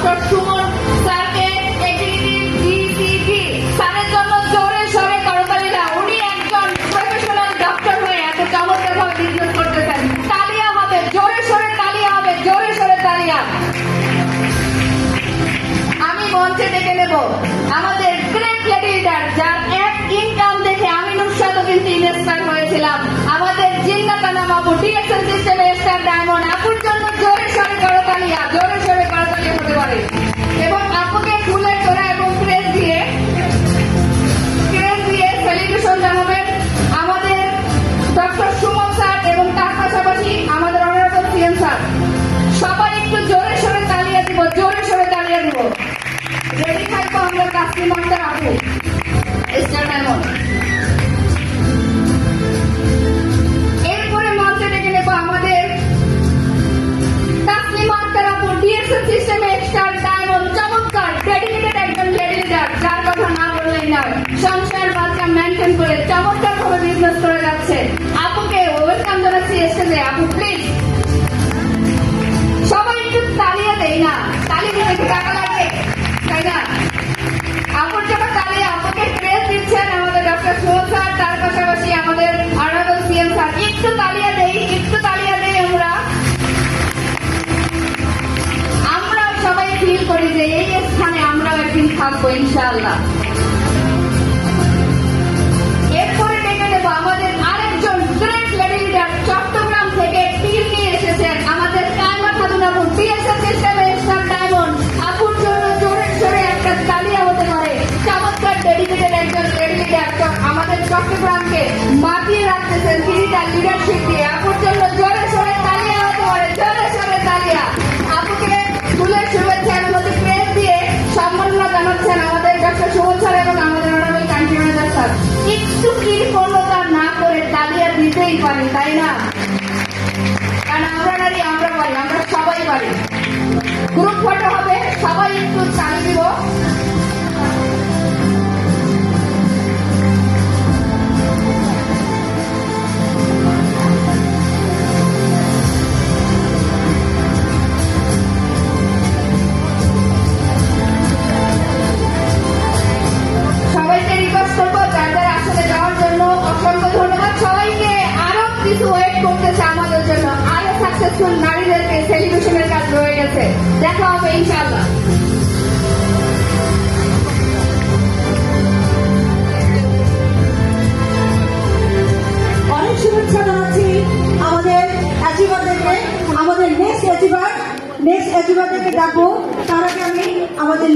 Doctor Suman স্যারকে executive DCP স্যারের জন্য জোরে সরে করতালিরা। উনি একজন প্রফেশনাল ডক্টর হয়ে এত চমৎকারভাবে বিজনেস করতেছেন। তালিয়া হবে, জোরে সরে তালিয়া হবে, জোরে সরে তালিয়া। আমি মঞ্চে ডেকে নেব আমাদের গ্রেট লেডি লিডার, যার এক ইনকাম দেখে আমি নুসরাতও কিন্তু ইন্সপায়ার হয়েছিলাম। আমাদের জিন্নাত আনাম আপু, ডিএক্সএল সিস্টেমে স্টার ডায়মন্ড আপুর জন্য জোরে সরে করতালিয়া, জোরে সরে করতালিয়া হতে পারে। এবং আপুকে ফুলের তোড়া এবং ক্রেজ দিয়ে সেলিব্রেশন জানাবেন আমাদের ডক্টর সুমন স্যার এবং তার পাশাপাশি আমাদের অনারেবল সিএম স্যার। সবাই একটু জোরে সরে তালিয়া দিব, জোরে সরে তালিয়া দিব। রেডি থাকবো আমরা তাসলিমা আক্তার আপু, স্টার ডায়মন্ড। এরপরে মঞ্চে ডেকে নেব আমাদের তাসলিমা আক্তার আপু, ডিএক্সএল সিস্টেমে স্টার ডায়মন্ড, চমৎকার ডেডিকেটেড একজন লেডি লিডার, যার কথা না বললেই নয়। সংসার বাচ্চা মেনটেন করে চমৎকার ভাবে বিজনেস করে যাচ্ছে। আপুকে ওয়েলকাম জানাচ্ছি স্টেজে। আপু প্লিজ সবাই একটু তালিয়া দেই না, তালি দিতে একটু টাকা লাগে, তাই না? আপুর জন্য তালিয়া, আপুকে ক্রেজ দিচ্ছেন আমাদের ডক্টর সুমন স্যার, তার পাশাপাশি আমাদের অনারেবল সিএম স্যার। একটু তালিয়া দেই, একটু তালিয়া দেই। আমরা সবাই ফিল করি যে এই স্থানে আমরাও একদিন থাকবো ইনশাআল্লাহ। এরপরে ডেকে নেব আমাদের আরেকজন গ্রেট লেডি লিডার, চট্টগ্রাম থেকে টিম নিয়ে এসেছেন আমাদের কায়মা খাতুন আপু, ডিএক্সএল সিস্টেমে স্টার ডায়মন্ড। আপুর জন্য জোরে সরে একটা তালিয়া হতে পারে। চমৎকার ডেডিকেটেড একজন লেডি লিডার, আমাদের চট্টগ্রামকে মাতিয়ে রাখতেছেন তিনি তার লিডারশিপ দিয়ে। আপুর জন্য জোরে সরে তালিয়া হতে পারে, জোরে সরে তালিয়া। আপুকে ফুলের শুভেচ্ছা এবং ক্রেজ দিয়ে সম্মাননা জানাচ্ছেন আমাদের ডক্টর সুমন স্যার এবং আমাদের অনারেবল কান্ট্রি ম্যানেজার স্যার। একটু কৃপণতা না করে তালিয়া দিতেই পারি, তাই না? কারণ আমরা নারী, আমরা পারি, আমরা সবাই পারি। গ্রুপ ফটো হবে, সবাই একটু তালি দিব। সবাইকে রিকোয়েস্ট করবো যাদের আসলে যাওয়ার জন্য অসংখ্য ধন্যবাদ। সবাইকে আরো কিছু ওয়েট করতেছে আমাদের জন্য, আরো সাকসেসফুল নারীদেরকে সেলিব্রেশনের কাজ রয়ে গেছে। দেখা হবে ইনশাআল্লাহ। অনেক শুভেচ্ছা জানাচ্ছি আমাদের অ্যাচিভারদেরকে। আমাদের নেক্সট অ্যাচিভারদেরকে ডাকবো। তার আগে আমি আমাদের